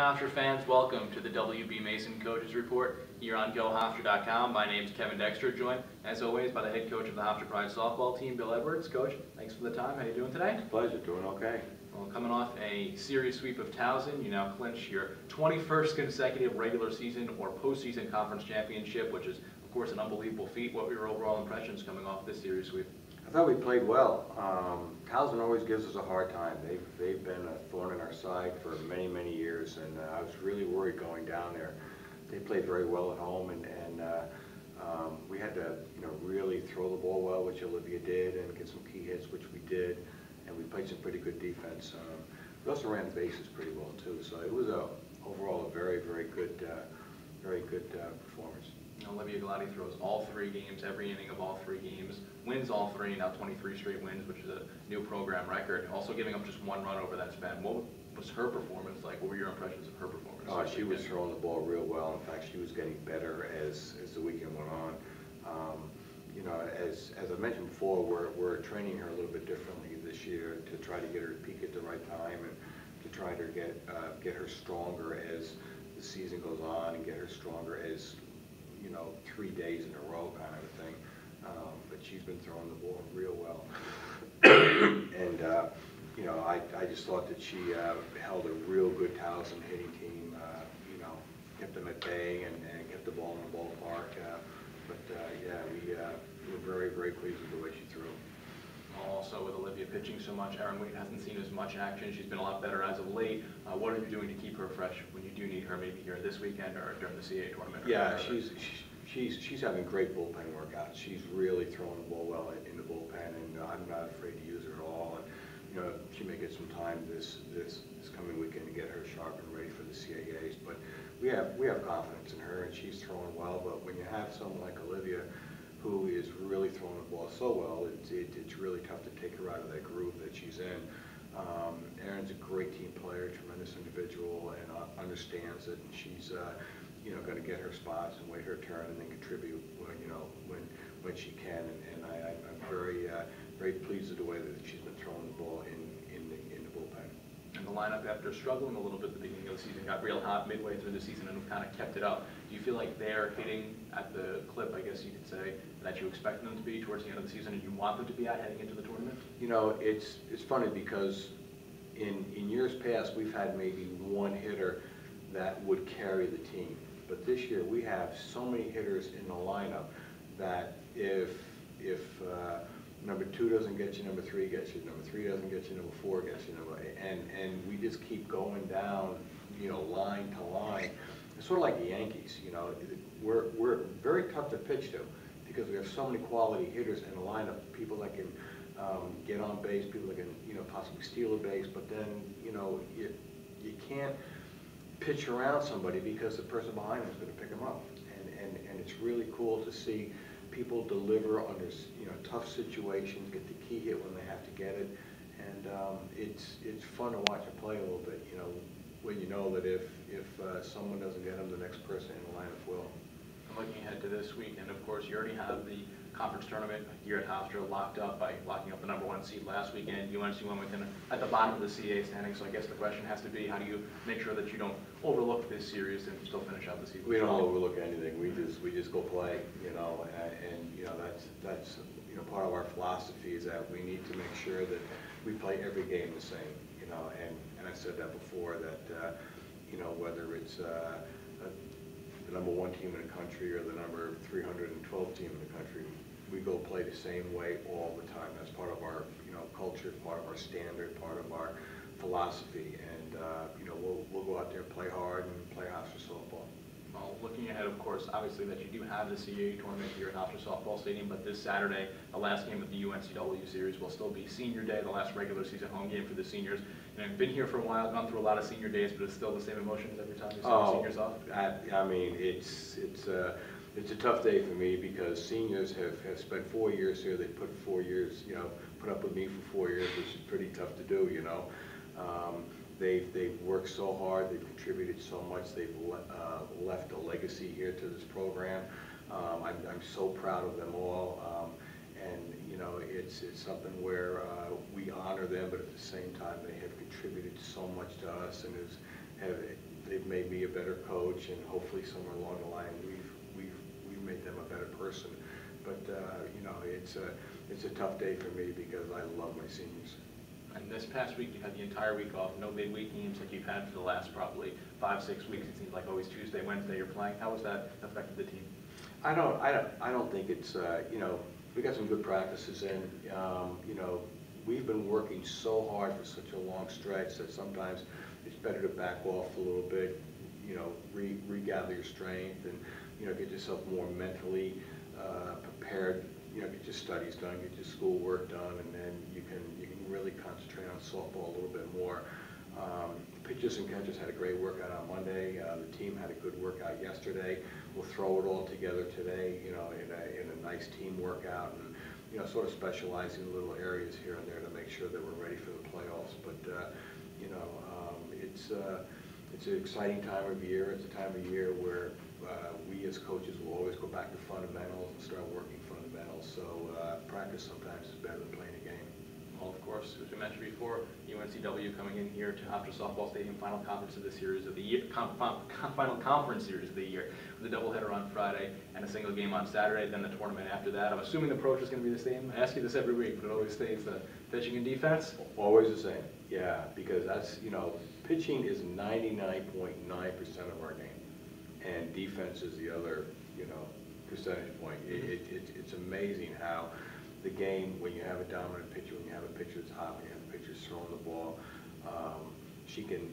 Hofstra fans, welcome to the WB Mason Coaches Report here on GoHofstra.com. My name is Kevin Dexter, joined as always by the head coach of the Hofstra Pride softball team, Bill Edwards. Coach, thanks for the time. How are you doing today? It's a pleasure, doing okay. Well, coming off a series sweep of Towson, you now clinch your 21st consecutive regular season or postseason conference championship, which is, of course, an unbelievable feat. What were your overall impressions coming off this series sweep? I thought we played well. Towson always gives us a hard time. They've been a thorn in our side for many, many years, and I was really worried going down there. They played very well at home, and we had to, really throw the ball well, which Olivia did, and get some key hits, which we did, and we played some pretty good defense. We also ran the bases pretty well too, so it was overall a very, very good performance. Olivia Galati throws all 3 games, every inning of all 3 games, wins all 3, now 23 straight wins, which is a new program record. Also giving up just 1 run over that span. What was her performance like? What were your impressions of her performance? Oh, she was throwing the ball real well. In fact, she was getting better as the weekend went on. As I mentioned before, we're training her a little bit differently this year to try to get her to peak at the right time and to try to get her stronger as the season goes on and get her stronger as 3 days in a row kind of a thing. But she's been throwing the ball real well. And, I just thought that she held a real good Towson hitting team, kept them at bay and kept the ball in the ballpark. We were very, very pleased with the way she threw. Also, with Olivia pitching so much, Erin Wade hasn't seen as much action. She's been a lot better as of late. What are you doing to keep her fresh when you do need her, maybe here this weekend or during the CA tournament? Yeah, she's having great bullpen workouts. She's really throwing the ball well in the bullpen, and I'm not afraid to use her at all. And she may get some time this coming weekend to get her sharp and ready for the CAAs. But we have confidence in her, and she's throwing well. But when you have someone like Olivia, who is really throwing the ball so well, it's really tough to take her out of that groove that she's in. Erin's a great team player, tremendous individual, and understands it. And she's going to get her spots and wait her turn and then contribute when she can. And I'm very pleased with the way that she's been throwing the ball in the bullpen. And the lineup, after struggling a little bit at the beginning of the season, got real hot midway through the season and have kind of kept it up. Do you feel like they're hitting at the clip, I guess you could say, that you expect them to be towards the end of the season and you want them to be at heading into the tournament? It's funny because in years past we've had maybe one hitter that would carry the team. But this year we have so many hitters in the lineup that if number 2 doesn't get you, number 3 gets you, number 3 doesn't get you, number 4 gets you, and we just keep going down, line to line. It's sort of like the Yankees, we're very tough to pitch to because we have so many quality hitters in the lineup, people that can get on base, people that can possibly steal a base, but then you can't pitch around somebody because the person behind them is going to pick them up, and it's really cool to see people deliver under tough situations, get the key hit when they have to get it, and it's fun to watch them play a little bit. When you know that if someone doesn't get them, the next person in the lineup will. Looking ahead to this week, and of course you already have the conference tournament here at Hofstra locked up by locking up the #1 seed last weekend. UNC went within at the bottom of the CA standing, so I guess the question has to be, how do you make sure that you don't overlook this series and still finish out the season? We don't overlook anything. We just go play, and that's part of our philosophy is that we need to make sure that we play every game the same, and I said that before that whether it's the #1 team in the country or the number 312 team in the country, we go play the same way all the time. That's part of our culture, part of our standard, part of our philosophy, and we'll go out there, play hard, and play Hofstra softball. Well, looking ahead, of course, obviously that you do have the CAA tournament here at Hofstra Softball Stadium, but this Saturday, the last game of the UNCW series will still be Senior Day, the last regular season home game for the seniors. And I've been here for a while, gone through a lot of senior days, but it's still the same emotions every time you see the seniors off. I mean, it's a tough day for me because seniors have spent 4 years here. They put 4 years, put up with me for 4 years, which is pretty tough to do, They've worked so hard, they've contributed so much, they've left a legacy here to this program. I'm so proud of them all, and it's something where we honor them, but at the same time they have contributed so much to us and have they've made me a better coach, and hopefully somewhere along the line we've made them a better person. But you know, it's a tough day for me because I love my seniors. And this past week, you had the entire week off, no midweek games like you've had for the last probably 5-6 weeks. It seems like always Tuesday, Wednesday you're playing. How has that affected the team? I don't think it's you know, we got some good practices in. You know, we've been working so hard for such a long stretch that sometimes it's better to back off a little bit. You know, regather your strength, and you know, get yourself more mentally prepared. You know, get your studies done, get your schoolwork done, and then you can really concentrate on softball a little bit more. Pitchers and catchers had a great workout on Monday. The team had a good workout yesterday. We'll throw it all together today, you know, in a nice team workout, and you know, sort of specializing in little areas here and there to make sure that we're ready for the playoffs. But you know, it's an exciting time of year. It's a time of year where we as coaches will always go back to fundamentals and start working fundamentals. So practice sometimes is better than playing a game. Well, of course, as we mentioned before, UNCW coming in here to Hofstra Softball Stadium, final conference of the series of the year, final conference series of the year, with a doubleheader on Friday and a single game on Saturday. Then the tournament after that. I'm assuming the approach is going to be the same. I ask you this every week, but it always stays the pitching and defense. Always the same, yeah, because that's, you know, pitching is 99.9% of our game, and defense is the other, you know, percentage point. It's amazing how the game, when you have a dominant pitcher, when you have a pitcher that's hot, when you have a pitcher throwing the ball, she can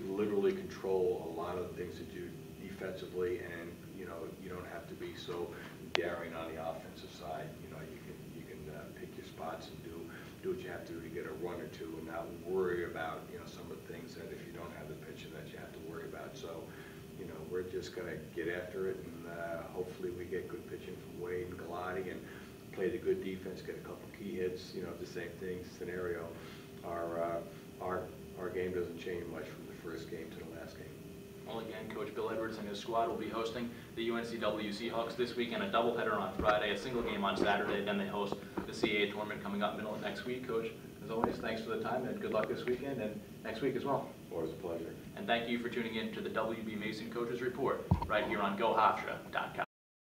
literally control a lot of the things that do defensively, and you know, you don't have to be so daring on the offensive side. You know, you can pick your spots and do what you have to do to get a run or two, and not worry about, you know, some of the things that if you don't have the pitcher that you have to worry about. So, you know, we're just going to get after it, and hopefully we get good pitching from Wade and Galati, and play the good defense, get a couple key hits. You know, the same thing scenario. Our game doesn't change much from the first game to the last game. Well, again, Coach Bill Edwards and his squad will be hosting the UNCW Seahawks this weekend, a doubleheader on Friday, a single game on Saturday. Then they host the CAA tournament coming up middle of next week. Coach, as always, thanks for the time, and good luck this weekend and next week as well. Always a pleasure. And thank you for tuning in to the WB Mason Coaches Report right here on GoHofstra.com.